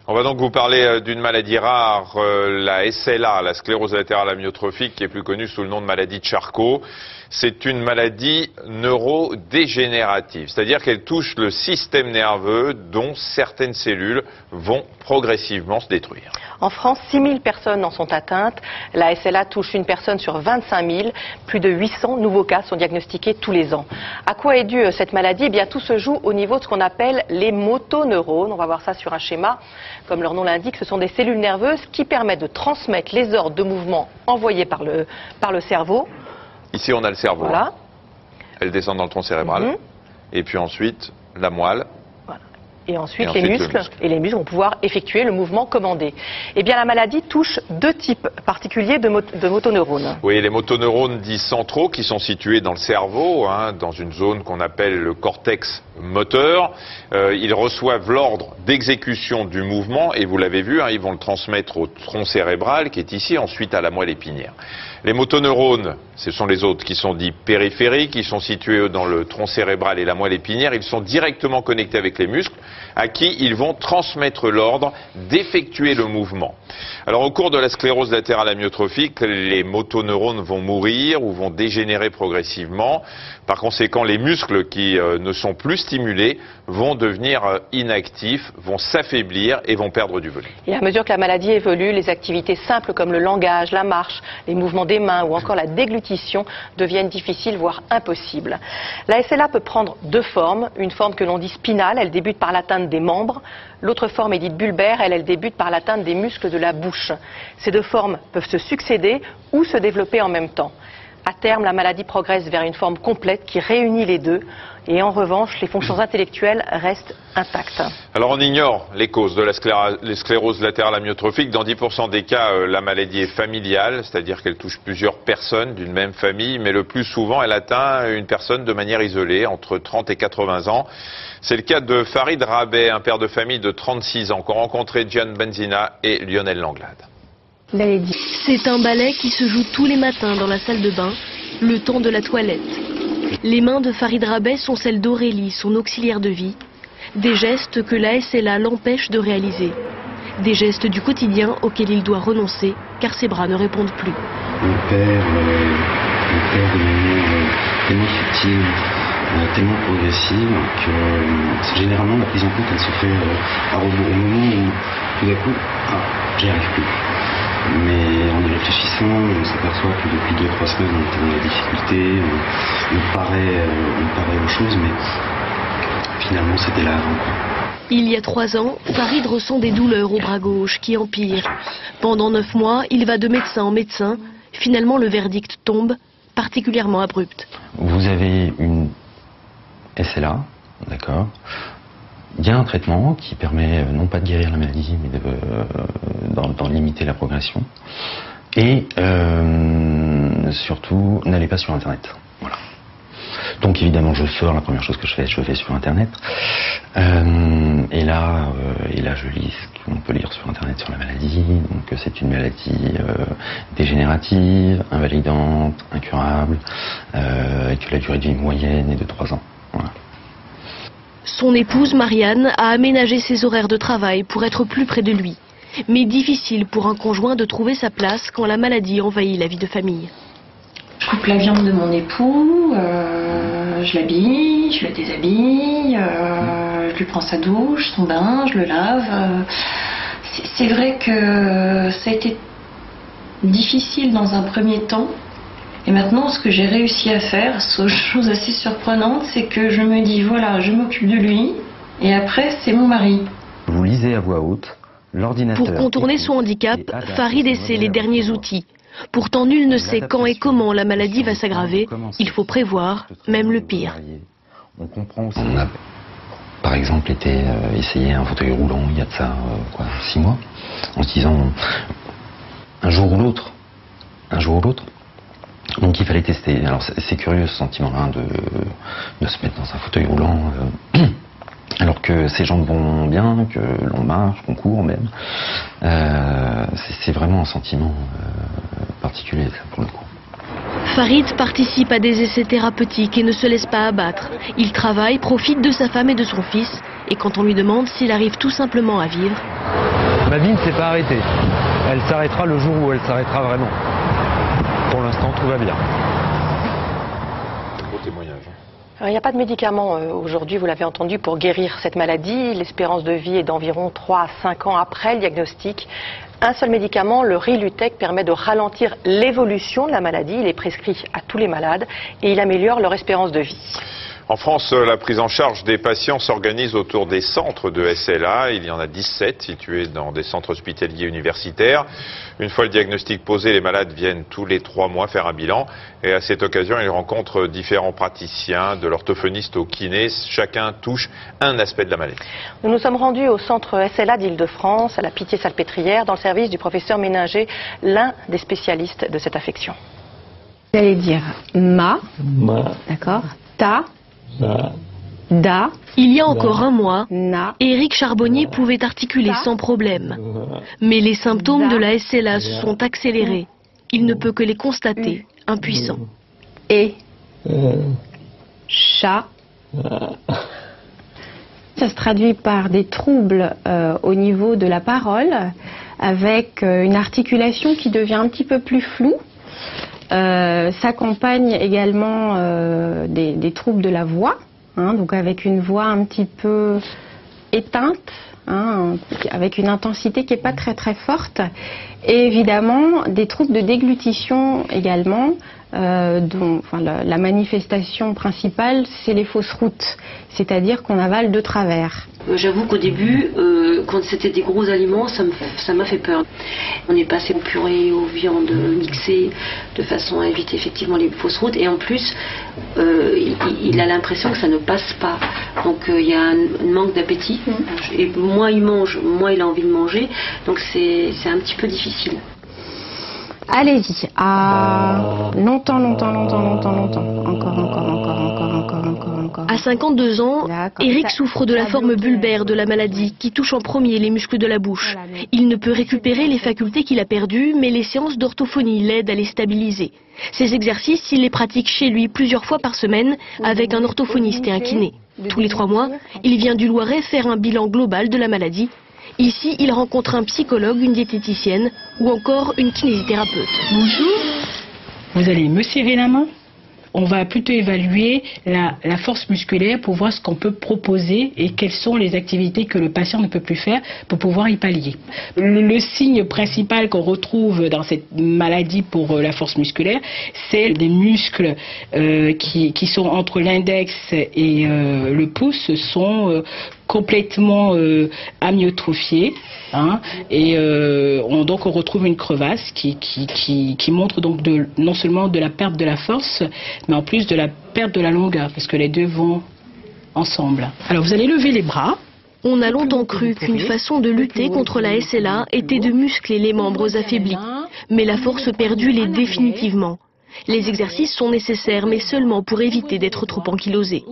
On va donc vous parler d'une maladie rare, la SLA, la sclérose latérale amyotrophique, qui est plus connue sous le nom de maladie de Charcot. C'est une maladie neurodégénérative, c'est-à-dire qu'elle touche le système nerveux dont certaines cellules vont progressivement se détruire. En France, 6 000 personnes en sont atteintes. La SLA touche une personne sur 25 000. Plus de 800 nouveaux cas sont diagnostiqués tous les ans. À quoi est due cette maladie? Eh bien, tout se joue au niveau de ce qu'on appelle les motoneurones. On va voir ça sur un schéma. Comme leur nom l'indique, ce sont des cellules nerveuses qui permettent de transmettre les ordres de mouvement envoyés par le cerveau. Ici, on a le cerveau. Voilà. Elle descend dans le tronc cérébral. Et puis ensuite, la moelle. Et ensuite, les muscles. Et les muscles vont pouvoir effectuer le mouvement commandé. Eh bien, la maladie touche deux types particuliers de motoneurones. Oui, les motoneurones dits centraux qui sont situés dans le cerveau, dans une zone qu'on appelle le cortex moteur. Ils reçoivent l'ordre d'exécution du mouvement et vous l'avez vu, ils vont le transmettre au tronc cérébral qui est ici, ensuite à la moelle épinière. Les motoneurones, ce sont les autres qui sont dits périphériques, ils sont situés dans le tronc cérébral et la moelle épinière. Ils sont directement connectés avec les muscles à qui ils vont transmettre l'ordre d'effectuer le mouvement. Alors au cours de la sclérose latérale amyotrophique, les motoneurones vont mourir ou vont dégénérer progressivement. Par conséquent, les muscles qui ne sont plus stimulés vont devenir inactifs, vont s'affaiblir et vont perdre du volume. Et à mesure que la maladie évolue, les activités simples comme le langage, la marche, les mouvements des mains ou encore la déglutition deviennent difficiles, voire impossibles. La SLA peut prendre deux formes. Une forme que l'on dit spinale, elle débute par l'atteinte des membres. L'autre forme est dite bulbaire, elle débute par l'atteinte des muscles de la bouche. Ces deux formes peuvent se succéder ou se développer en même temps. À terme, la maladie progresse vers une forme complète qui réunit les deux. Et en revanche, les fonctions intellectuelles restent intactes. Alors on ignore les causes de la sclérose latérale amyotrophique. Dans 10% des cas, la maladie est familiale, c'est-à-dire qu'elle touche plusieurs personnes d'une même famille, mais le plus souvent, elle atteint une personne de manière isolée, entre 30 et 80 ans. C'est le cas de Farid Rabeh, un père de famille de 36 ans, qu'ont rencontré Gian Benzina et Lionel Langlade. C'est un ballet qui se joue tous les matins dans la salle de bain, le temps de la toilette. Les mains de Farid Rabeh sont celles d'Aurélie, son auxiliaire de vie. Des gestes que la SLA l'empêche de réaliser. Des gestes du quotidien auxquels il doit renoncer, car ses bras ne répondent plus. On perd de manière tellement subtile, tellement progressive, que généralement la prise en compte elle se fait au moment où tout d'un coup, j'y arrive plus. Mais en y réfléchissant, on s'aperçoit que depuis 2-3 semaines, on est dans la difficulté, on paraît aux choses, mais finalement c'était là avant. Il y a 3 ans, Farid ressent des douleurs au bras gauche qui empirent. Pendant 9 mois, il va de médecin en médecin. Finalement, le verdict tombe, particulièrement abrupt. Vous avez une SLA, d'accord. Il y a un traitement qui permet non pas de guérir la maladie, mais d'en limiter la progression. Et surtout, n'allez pas sur Internet. Voilà. Donc évidemment, je sors, la première chose que je vais sur Internet. Et là, je lis ce qu'on peut lire sur Internet sur la maladie. Donc c'est une maladie dégénérative, invalidante, incurable, et que la durée de vie moyenne est de 3 ans. Voilà. Son épouse, Marianne, a aménagé ses horaires de travail pour être plus près de lui. Mais difficile pour un conjoint de trouver sa place quand la maladie envahit la vie de famille. Je coupe la viande de mon époux, je l'habille, je le déshabille, je lui prends sa douche, son bain, je le lave. C'est vrai que ça a été difficile dans un premier temps. Et maintenant, ce que j'ai réussi à faire, chose assez surprenante, c'est que je me dis, voilà, je m'occupe de lui, et après, c'est mon mari. Vous lisez à voix haute, l'ordinateur... Pour contourner son handicap, Farid essaie les derniers outils. Pourtant, nul ne sait quand et comment la maladie va s'aggraver. Il faut prévoir, même le pire. On comprend aussi... On a, par exemple, essayé un fauteuil roulant il y a de ça, 6 mois, en se disant, un jour ou l'autre. Donc il fallait tester. Alors c'est curieux ce sentiment-là de se mettre dans un fauteuil roulant alors que ses jambes vont bien, que l'on marche, qu'on court même. C'est vraiment un sentiment particulier ça, pour le coup. Farid participe à des essais thérapeutiques et ne se laisse pas abattre. Il travaille, profite de sa femme et de son fils. Et quand on lui demande s'il arrive tout simplement à vivre... Ma vie ne s'est pas arrêtée. Elle s'arrêtera le jour où elle s'arrêtera vraiment. Pour l'instant, tout va bien. Beau témoignage. Alors, il n'y a pas de médicament aujourd'hui, vous l'avez entendu, pour guérir cette maladie. L'espérance de vie est d'environ 3 à 5 ans après le diagnostic. Un seul médicament, le Rilutec, permet de ralentir l'évolution de la maladie. Il est prescrit à tous les malades et il améliore leur espérance de vie. En France, la prise en charge des patients s'organise autour des centres de SLA. Il y en a 17 situés dans des centres hospitaliers universitaires. Une fois le diagnostic posé, les malades viennent tous les 3 mois faire un bilan. Et à cette occasion, ils rencontrent différents praticiens, de l'orthophoniste au kiné. Chacun touche un aspect de la maladie. Nous nous sommes rendus au centre SLA d'Île-de-France, à la Pitié-Salpêtrière, dans le service du professeur Méninger, l'un des spécialistes de cette affection. Vous allez dire ma. D'accord, ta. Da. Il y a encore un mois, Na. Éric Charbonnier pouvait articuler sans problème. Mais les symptômes de la SLA se sont accélérés. Il ne peut que les constater, impuissant. Et. Chat. Ça se traduit par des troubles au niveau de la parole, avec une articulation qui devient un petit peu plus floue. S'accompagne également des troubles de la voix, hein, donc avec une voix un petit peu éteinte, hein, avec une intensité qui n'est pas très très forte, et évidemment des troubles de déglutition également, dont la manifestation principale c'est les fausses routes, c'est-à-dire qu'on avale de travers. J'avoue qu'au début, quand c'était des gros aliments, ça m'a fait peur. On est passé aux purées, aux viandes mixées, de façon à éviter effectivement les fausses routes. Et en plus, il a l'impression que ça ne passe pas. Donc il y a un manque d'appétit. Et moins il mange, moins il a envie de manger. Donc c'est un petit peu difficile. Allez-y, longtemps. Encore. À 52 ans, Éric souffre de la forme bulbaire de la maladie qui touche en premier les muscles de la bouche. Il ne peut récupérer les facultés qu'il a perdues, mais les séances d'orthophonie l'aident à les stabiliser. Ces exercices, il les pratique chez lui plusieurs fois par semaine avec un orthophoniste et un kiné. Tous les 3 mois, il vient du Loiret faire un bilan global de la maladie. Ici, il rencontre un psychologue, une diététicienne ou encore une kinésithérapeute. Bonjour, vous allez me serrer la main. On va plutôt évaluer la force musculaire pour voir ce qu'on peut proposer et quelles sont les activités que le patient ne peut plus faire pour pouvoir y pallier. Le signe principal qu'on retrouve dans cette maladie pour la force musculaire, c'est des muscles qui sont entre l'index et le pouce sont complètement amyotrophiés, hein, et donc on retrouve une crevasse qui montre donc non seulement de la perte de la force, mais en plus de la perte de la longueur, parce que les deux vont ensemble. Alors vous allez lever les bras. On a longtemps cru qu'une façon de lutter contre la SLA était de muscler les membres affaiblis, mais la force perdue l'est définitivement. Les exercices sont nécessaires, mais seulement pour éviter d'être trop ankylosé.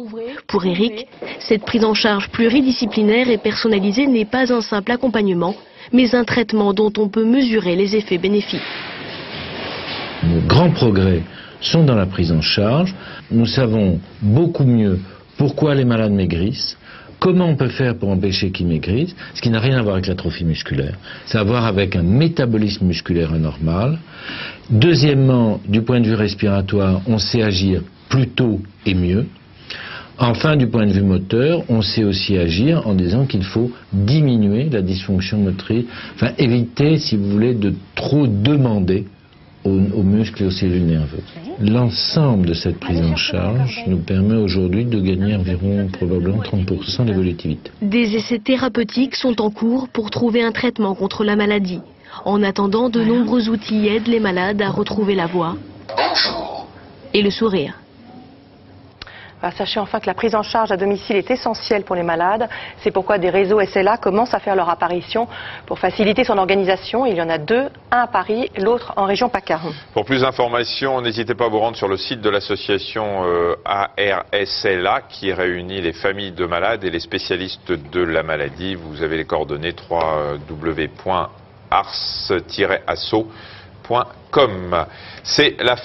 Pour Éric, cette prise en charge pluridisciplinaire et personnalisée n'est pas un simple accompagnement, mais un traitement dont on peut mesurer les effets bénéfiques. Nos grands progrès sont dans la prise en charge. Nous savons beaucoup mieux pourquoi les malades maigrissent, comment on peut faire pour empêcher qu'ils maigrissent, ce qui n'a rien à voir avec l'atrophie musculaire. C'est à voir avec un métabolisme musculaire anormal. Deuxièmement, du point de vue respiratoire, on sait agir plus tôt et mieux. Enfin, du point de vue moteur, on sait aussi agir en disant qu'il faut diminuer la dysfonction motrice, enfin éviter, si vous voulez, de trop demander aux muscles et aux cellules nerveuses. L'ensemble de cette prise en charge nous permet aujourd'hui de gagner environ probablement 30% d'évolutivité. Des essais thérapeutiques sont en cours pour trouver un traitement contre la maladie. En attendant, de nombreux outils aident les malades à retrouver la voix et le sourire. Sachez enfin que la prise en charge à domicile est essentielle pour les malades. C'est pourquoi des réseaux SLA commencent à faire leur apparition pour faciliter son organisation. Il y en a 2, un à Paris, l'autre en région PACA. Pour plus d'informations, n'hésitez pas à vous rendre sur le site de l'association ARSLA qui réunit les familles de malades et les spécialistes de la maladie. Vous avez les coordonnées www.ars-asso.com. C'est la fin.